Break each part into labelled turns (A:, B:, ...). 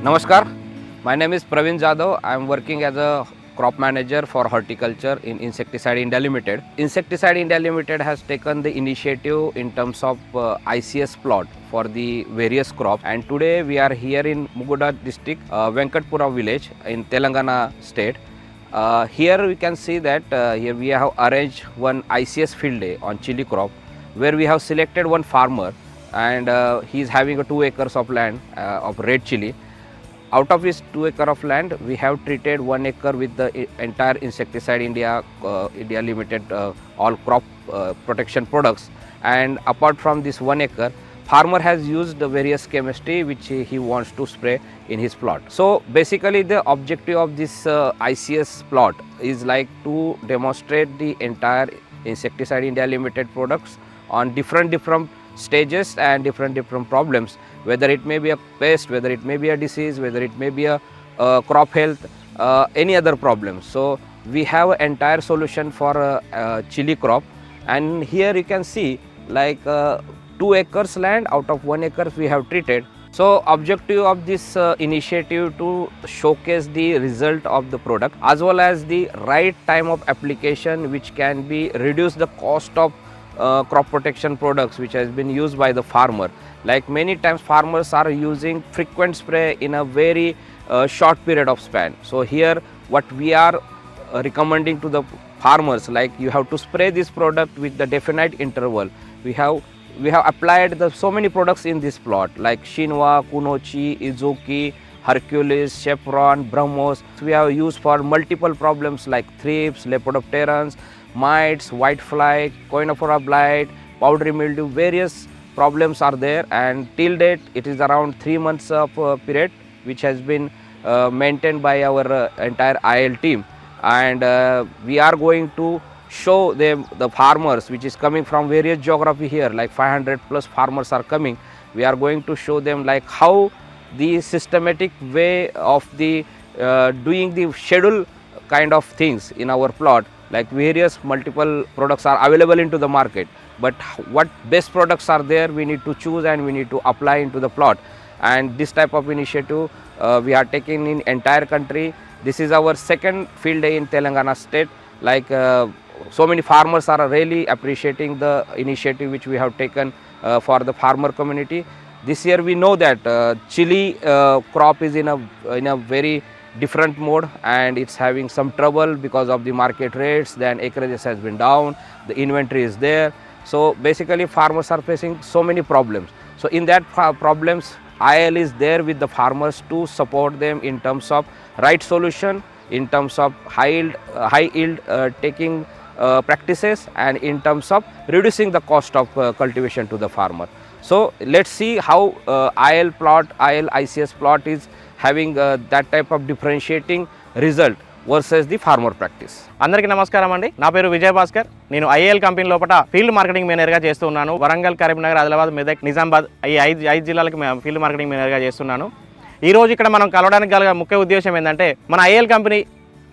A: Namaskar, my name is Praveen Jadhav. I am working as a crop manager for horticulture in Insecticide India Limited. Insecticide India Limited has taken the initiative in terms of ICS plot for the various crops, and today we are here in Muguda district, Venkatpura village in Telangana state. Here we can see that here we have arranged one ICS field day on chili crop, where we have selected one farmer, and he is having 2 acres of land of red chili. Out of his 2 acre of land, we have treated 1 acre with the entire Insecticide India Limited all crop protection products, and apart from this 1 acre, farmer has used the various chemistry which he wants to spray in his plot. So basically the objective of this ICS plot is like to demonstrate the entire Insecticide India Limited products on different stages and different problems, whether it may be a pest, whether it may be a disease, whether it may be a crop health, any other problem. So we have an entire solution for chili crop, and here you can see like 2 acres land out of 1 acre we have treated. So objective of this initiative to showcase the result of the product as well as the right time of application, which can be reduce the cost of crop protection products which has been used by the farmer. Like many times farmers are using frequent spray in a very short period of span. So here what we are recommending to the farmers, like you have to spray this product with the definite interval. We have applied so many products in this plot like Shinwa, Kunochi, Izuki, Hercules, Chevron, Brahmos. We have used for multiple problems like thrips, lepidopterans, mites, whitefly, coinophora blight, powdery mildew. Various problems are there, and till date it is around 3 months of period which has been maintained by our entire IL team, and we are going to show them, the farmers which is coming from various geography here, like 500 plus farmers are coming. We are going to show them like how the systematic way of the doing the schedule kind of things in our plot, like various multiple products are available into the market, but what best products are there we need to choose and we need to apply into the plot. And this type of initiative we are taking in entire country. This is our second field day in Telangana state. Like so many farmers are really appreciating the initiative which we have taken for the farmer community. This year we know that chili crop is in a very different mode, and it's having some trouble because of the market rates. Then acreages has been down, the inventory is there. So basically farmers are facing so many problems. So in that problems, IL is there with the farmers to support them in terms of right solution, in terms of high yield taking practices, and in terms of reducing the cost of cultivation to the farmer. So let's see how IL ICS plot is having that type of differentiating result versus the farmer practice.
B: అందరికీ నమస్కారం అండి. నా పేరు విజయ్ భాస్కర్. నేను IAL company లోపల field marketing మేనేజర్గా చేస్తున్నాను. వరంగల్, కరీంనగర్, ఆదిలాబాద్, మెదక్, నిజామాబాద్ ఈ ఐదు జిల్లాలకు ఫీల్డ్ మార్కెటింగ్ మేనేజర్గా చేస్తున్నాను. ఈ రోజు ఇక్కడ మనం కలవడానికి గల ముఖ్య ఉద్దేశం ఏంటంటే, మన ఐఏఎల్ కంపెనీ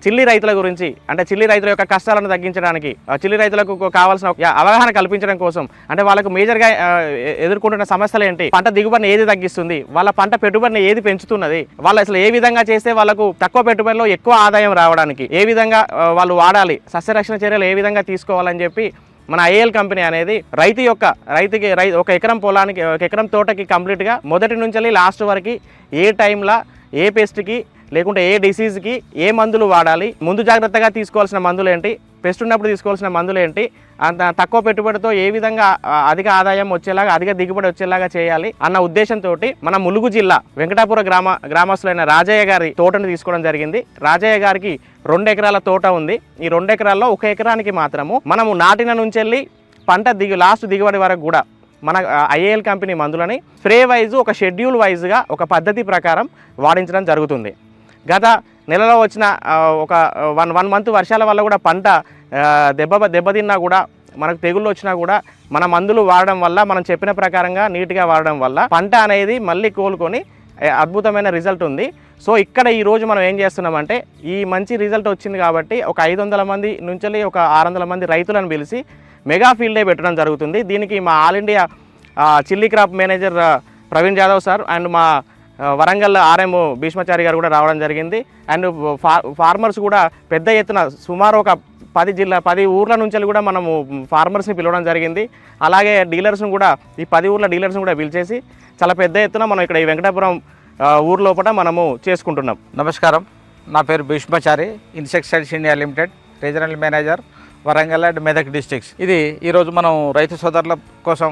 B: చిల్లి రైతుల గురించి, అంటే చిల్లి రైతుల యొక్క కష్టాలను తగ్గించడానికి, చిల్లి రైతులకు కావాల్సిన అవగాహన కల్పించడం కోసం, అంటే వాళ్ళకు మేజర్గా ఎదుర్కొంటున్న సమస్యలు ఏంటి, పంట దిగుబడిని ఏది తగ్గిస్తుంది, వాళ్ళ పంట పెట్టుబడిని ఏది పెంచుతున్నది, వాళ్ళు అసలు ఏ విధంగా చేస్తే వాళ్ళకు తక్కువ పెట్టుబడిలో ఎక్కువ ఆదాయం రావడానికి ఏ విధంగా వాళ్ళు వాడాలి, సస్యరక్షణ చర్యలు ఏ విధంగా తీసుకోవాలని చెప్పి మన ఐఏఎల్ కంపెనీ అనేది రైతుకి ఒక ఎకరం పొలానికి, ఒక ఎకరం తోటకి కంప్లీట్గా మొదటి నుంచి లాస్ట్ వరకు ఏ టైంలో ఏ పెస్ట్కి లేకుంటే ఏ డిసీజ్కి ఏ మందులు వాడాలి, ముందు జాగ్రత్తగా తీసుకోవాల్సిన మందులు ఏంటి, పెస్ట్ ఉన్నప్పుడు తీసుకోవాల్సిన మందులు ఏంటి, అంత తక్కువ పెట్టుబడితో ఏ విధంగా అధిక ఆదాయం వచ్చేలాగా, అధిక దిగుబడి వచ్చేలాగా చేయాలి అన్న ఉద్దేశంతో మన ములుగు జిల్లా వెంకటాపుర గ్రామస్తులైన రాజయ్య గారి తోటను తీసుకోవడం జరిగింది. రాజయ్య గారికి 2 ఎకరాల తోట ఉంది. ఈ 2 ఎకరాల్లో 1 ఎకరానికి మాత్రము మనము నాటిన నుంచి వెళ్ళి పంట లాస్ట్ దిగుబడి వరకు కూడా మన ఐఏఎల్ కంపెనీ మందులని స్ప్రే వైజ్, ఒక షెడ్యూల్ వైజ్గా, ఒక పద్ధతి ప్రకారం వాడించడం జరుగుతుంది. గత నెలలో వచ్చిన ఒక 1 మంత్ వర్షాల వల్ల కూడా పంట దెబ్బతిన్నా కూడా, మనకు తెగుళ్ళు వచ్చినా కూడా మన మందులు వాడడం వల్ల, మనం చెప్పిన ప్రకారంగా నీట్గా వాడడం వల్ల పంట అనేది మళ్ళీ కోలుకొని అద్భుతమైన రిజల్ట్ ఉంది. సో ఇక్కడ ఈరోజు మనం ఏం చేస్తున్నామంటే, ఈ మంచి రిజల్ట్ వచ్చింది కాబట్టి ఒక 500 మంది నుంచి ఒక 600 మంది రైతులను పిలిచి మెగా ఫీల్డ్ డే పెట్టడం జరుగుతుంది. దీనికి మా all India chilli crop manager Praveen Jadhav sir and మా వరంగల్ ఆర్ఎం భీష్మాచారి గారు కూడా రావడం జరిగింది. అండ్ ఫార్మర్స్ కూడా పెద్ద ఎత్తున సుమారు ఒక 10 ఊర్ల నుంచి కూడా మనము ఫార్మర్స్ని పిలవడం జరిగింది. అలాగే డీలర్స్ని కూడా ఈ 10 ఊర్ల డీలర్స్ని కూడా పిలిచేసి చాలా పెద్ద ఎత్తున మనం ఇక్కడ ఈ వెంకటాపురం ఊరు లోపల మనము చేసుకుంటున్నాం.
C: నమస్కారం, నా పేరు Bhishmachari, insecticides India limited regional manager, Warangal and Medak districts. ఇది ఈరోజు మనం రైతు సోదరుల కోసం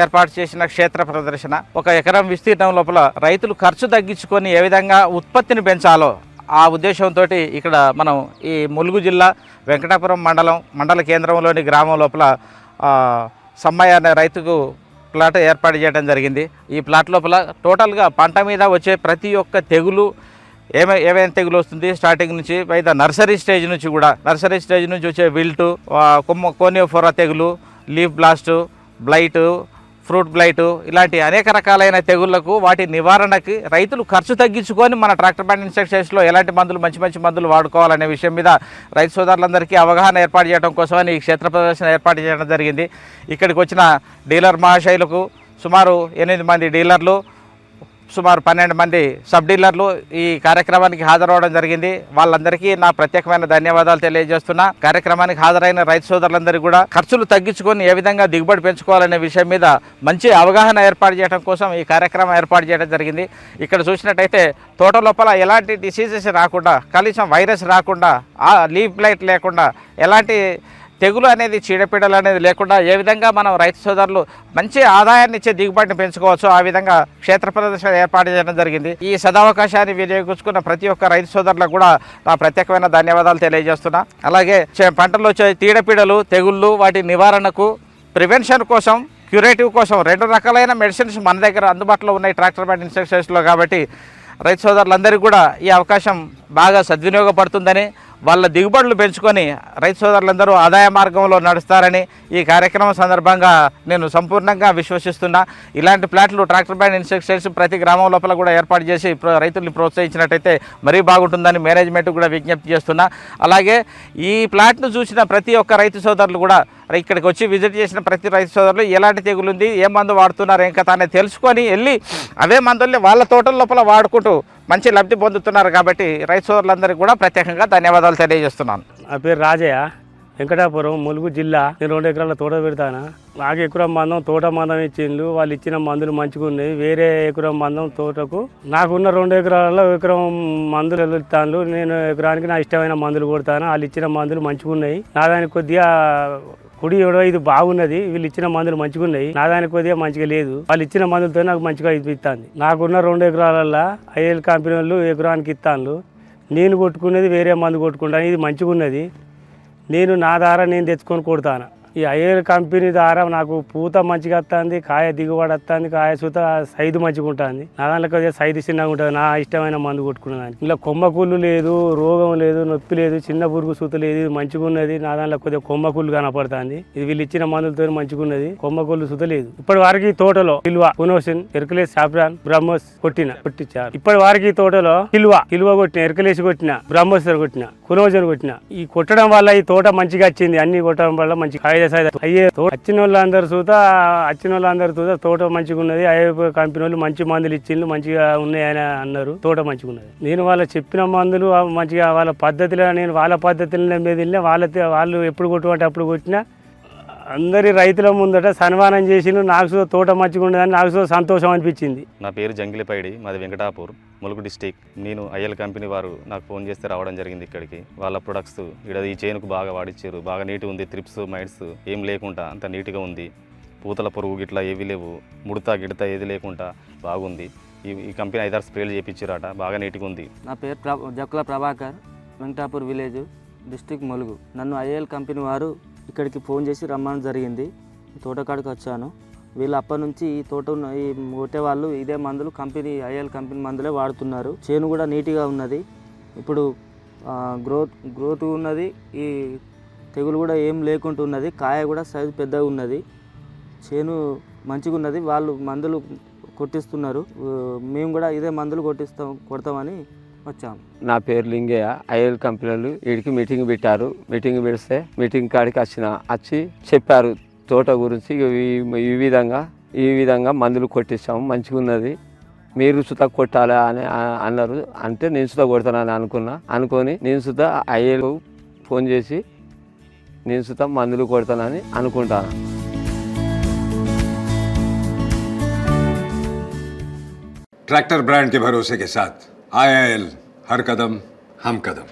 C: ఏర్పాటు చేసిన క్షేత్ర ప్రదర్శన. 1 ఎకరం విస్తీర్ణం లోపల రైతులు ఖర్చు తగ్గించుకొని ఏ విధంగా ఉత్పత్తిని పెంచాలో ఆ ఉద్దేశంతో ఇక్కడ మనం ఈ ములుగు జిల్లా వెంకటాపురం మండల కేంద్రంలోని గ్రామం లోపల సమ్మయ్య అనే రైతుకు ప్లాట్ ఏర్పాటు చేయడం జరిగింది. ఈ ప్లాట్ లోపల టోటల్గా పంట మీద వచ్చే ప్రతి ఒక్క తెగులు ఏమేమి తెగులు వస్తుంది స్టార్టింగ్ నుంచి పైగా నర్సరీ స్టేజ్ నుంచి వచ్చే విల్టు, కోనియోఫోరా తెగులు, లీఫ్ బ్లాస్టు, బ్లైటు, ఫ్రూట్ బ్లైటు, ఇలాంటి అనేక రకాలైన తెగుళ్లకు వాటి నివారణకి రైతులు ఖర్చు తగ్గించుకొని మన ట్రాక్టర్ బ్యాండ్ ఇన్సెక్టిసైడ్స్లో ఎలాంటి మందులు మంచి మందులు వాడుకోవాలనే విషయం మీద రైతు సోదరులందరికీ అవగాహన ఏర్పాటు చేయడం కోసమని ఈ క్షేత్ర ప్రదర్శన ఏర్పాటు చేయడం జరిగింది. ఇక్కడికి వచ్చిన డీలర్ మహాశైలకు సుమారు 8 మంది డీలర్లు, సుమారు 12 మంది సబ్ డీలర్లు ఈ కార్యక్రమానికి హాజరవడం జరిగింది. వాళ్ళందరికీ నా ప్రత్యేకమైన ధన్యవాదాలు తెలియజేస్తున్నా. కార్యక్రమానికి హాజరైన రైతు సోదరులందరికీ కూడా ఖర్చులు తగ్గించుకొని ఏ విధంగా దిగుబడి పెంచుకోవాలనే విషయం మీద మంచి అవగాహన ఏర్పాటు చేయడం కోసం ఈ కార్యక్రమం ఏర్పాటు చేయడం జరిగింది. ఇక్కడ చూసినట్టయితే తోట లోపల ఎలాంటి డిసీజెస్ రాకుండా, కనీసం వైరస్ రాకుండా, లీఫ్ బ్లైట్ లేకుండా, ఎలాంటి తెగులు అనేది చీడపీడలు అనేది లేకుండా ఏ విధంగా మనం రైతు సోదరులు మంచి ఆదాయాన్ని ఇచ్చే దిగుబడిని పెంచుకోవచ్చు ఆ విధంగా క్షేత్ర ప్రదర్శన ఏర్పాటు చేయడం జరిగింది. ఈ సదావకాశాన్ని వినియోగించుకున్న ప్రతి ఒక్క రైతు సోదరులకు కూడా నా ప్రత్యేకమైన ధన్యవాదాలు తెలియజేస్తున్నా. అలాగే పంటల్లో వచ్చే చీడపీడలు, తెగుళ్ళు, వాటి నివారణకు, ప్రివెన్షన్ కోసం, క్యూరేటివ్ కోసం 2 రకాలైన మెడిసిన్స్ మన దగ్గర అందుబాటులో ఉన్నాయి ట్రాక్టర్ బ్యాండ్ ఇన్సెక్టిసైడ్స్లో. కాబట్టి రైతు సోదరులందరికీ కూడా ఈ అవకాశం బాగా సద్వినియోగపడుతుందని, వాళ్ళ దిగుబడులు పెంచుకొని రైతు సోదరులందరూ ఆదాయ మార్గంలో నడుస్తారని ఈ కార్యక్రమం సందర్భంగా నేను సంపూర్ణంగా విశ్వసిస్తున్నా. ఇలాంటి ప్లాట్లు ట్రాక్టర్ బ్యాండ్ ఇన్సెక్టిసైడ్స్ ప్రతి గ్రామం లోపల కూడా ఏర్పాటు చేసి రైతుల్ని ప్రోత్సహించినట్టయితే మరీ బాగుంటుందని మేనేజ్మెంట్ కూడా విజ్ఞప్తి చేస్తున్నా. అలాగే ఈ ప్లాట్ను చూసిన ప్రతి ఒక్క రైతు సోదరులు కూడా ఇక్కడికి వచ్చి విజిట్ చేసిన ప్రతి రైతు సోదరులు ఎలాంటి తెగులు ఉంది, ఏ మందు వాడుతున్నారు, ఏం కథ అనేది తెలుసుకొని వెళ్ళి అవే మందుల్ని వాళ్ళ తోటల లోపల వాడుకుంటూ మంచి లబ్ధి పొందుతున్నారు. కాబట్టి రైతు సోదరులందరికీ కూడా ప్రత్యేకంగా ధన్యవాదాలు తెలియజేస్తున్నాను.
D: నా పేరు రాజయ్య, వెంకటాపురం, ములుగు జిల్లా. నేను 2 ఎకరాల తోట పెడతాను. నాకు ఎకరం మందం తోట మందం ఇచ్చిండ్రు. వాళ్ళు ఇచ్చిన మందులు మంచిగా ఉన్నాయి. వేరే ఎకరం మందం తోటకు నాకున్న 2 ఎకరాలలో ఎకరం మందులు ఇస్తాను. నేను ఎకరానికి నా ఇష్టమైన మందులు కొడతాను. వాళ్ళు ఇచ్చిన మందులు మంచిగా ఉన్నాయి. నా దానికి కొద్దిగా కుడి ఎవడో ఇది బాగున్నది, వీళ్ళు ఇచ్చిన మందులు మంచిగా ఉన్నాయి. నా దానికి కొద్దిగా మంచిగా లేదు. వాళ్ళు ఇచ్చిన మందులతో నాకు మంచిగా ఇస్తుంది. నాకున్న 2 ఎకరాలలో ఐఎల్ కంపెనీ వాళ్ళు ఎకరానికి ఇస్తాను. నేను కొట్టుకునేది వేరే మందు కొట్టుకుంటాను. ఇది మంచిగా ఉన్నది. నేను నా ద్వారా నేను తెచ్చుకొని కొడతాను. ఈ ఐఎల్ కంపెనీ ద్వారా నాకు పూత మంచిగా వస్తుంది, కాయ దిగుబడి వస్తుంది, కాయ సూత సైజు మంచిగా ఉంటుంది. నా దాంట్లో కొద్దిగా సైజు చిన్నగా ఉంటుంది. నా ఇష్టమైన మందు కొట్టుకున్నాను. ఇలా కొమ్మకుళ్ళు లేదు, రోగం లేదు, నొప్పి లేదు, చిన్న పురుగు సూత లేదు. ఇది మంచిగా ఉన్నది. నా దాంట్లో కొద్దిగా కొమ్మకుళ్ళు కనపడుతుంది. ఇది వీళ్ళు ఇచ్చిన మందులతో మంచిగా ఉన్నది. కొమ్మకుళ్ళు సూత లేదు. ఇప్పటి వారికి తోటలో కిల్వా, కునోసిన్, ఎర్కలేస్, సాఫ్రాన్, బ్రహ్మోస్ కొట్టించారు. ఇప్పటి వారికి తోటలో కిల్వా కొట్టిన, ఎర్కలేసి కొట్టిన, బ్రహ్మోస్ కొట్టిన, కునోజన్ కొట్టిన. ఈ కొట్టడం వల్ల ఈ తోట మంచిగా వచ్చింది. అన్ని కొట్టడం వల్ల మంచి అయ్యే వచ్చిన వాళ్ళందరూ చూత తోట మంచిగా ఉన్నది. అయ్యే కంపెనీ వాళ్ళు మంచి మందులు ఇచ్చిండ్రు, మంచిగా ఉన్నాయి అని అన్నారు. తోట మంచిగా ఉన్నది. నేను వాళ్ళ చెప్పిన మందులు మంచిగా వాళ్ళ పద్ధతిలో, నేను వాళ్ళ పద్ధతిలో మీద వెళ్ళినా, వాళ్ళు ఎప్పుడు కొట్టుకుంటే అప్పుడు కొట్టినా. అందరి రైతుల ముందట సన్మానం చేసిండు. నాకు తోట మంచిగా ఉండదని నాకు సంతోషం అనిపించింది.
E: నా పేరు జంగిలిపైడి, మాది వెంకటాపూర్, ములుగు డిస్టిక్. నేను ఐఎల్ కంపెనీ వారు నాకు ఫోన్ చేస్తే రావడం జరిగింది ఇక్కడికి. వాళ్ళ ప్రొడక్ట్స్ ఇక్కడ ఈ చేనుకు బాగా వాడిచ్చారు. బాగా నీట్గా ఉంది. త్రిప్స్, మైట్స్ ఏం లేకుండా అంత నీట్గా ఉంది. పూతల పురుగు గిట్లా ఏవి లేవు. ముడత గిడత ఏది లేకుండా బాగుంది. ఈ కంపెనీ 5-6 స్ప్రేలు చేయించారట. బాగా నీట్గా ఉంది.
F: నా పేరు జక్కుల ప్రభాకర్, వెంకటాపూర్ విలేజ్, డిస్టిక్ ములుగు. నన్ను ఐఎల్ కంపెనీ వారు ఇక్కడికి ఫోన్ చేసి రమ్మని జరిగింది. తోటకాడికి వచ్చాను. వీళ్ళు అప్పటి నుంచి ఈ తోట ఈ కొట్టే వాళ్ళు ఇదే మందులు ఐఎల్ కంపెనీ మందులే వాడుతున్నారు. చేను కూడా నీట్గా ఉన్నది. ఇప్పుడు గ్రోత్ ఉన్నది. ఈ తెగులు కూడా ఏం లేకుండా ఉన్నది. కాయ కూడా సైజు పెద్దగా ఉన్నది. చేను మంచిగా ఉన్నది. వాళ్ళు మందులు కొట్టిస్తున్నారు. మేము కూడా ఇదే మందులు కొడతామని వచ్చాము.
G: నా పేరు లింగయ్య. ఐఎల్ కంపెనీలు వీడికి మీటింగ్ పెట్టారు. మీటింగ్ పెడితే మీటింగ్ కాడికి వచ్చి చెప్పారు తోట గురించి. ఈ విధంగా మందులు కొట్టిస్తాము, మంచిగా ఉన్నది మీరు సుత కొట్టాలా అని అన్నారు. అంటే నేను సుత కొడతానని అనుకొని నేను సుత ఐఏఎల్ ఫోన్ చేసి నేను సుత మందులు కొడతానని అనుకుంటాను.
H: ट्रैक्टर ब्रांड के भरोसे के साथ IIL हर कदम हम कदम.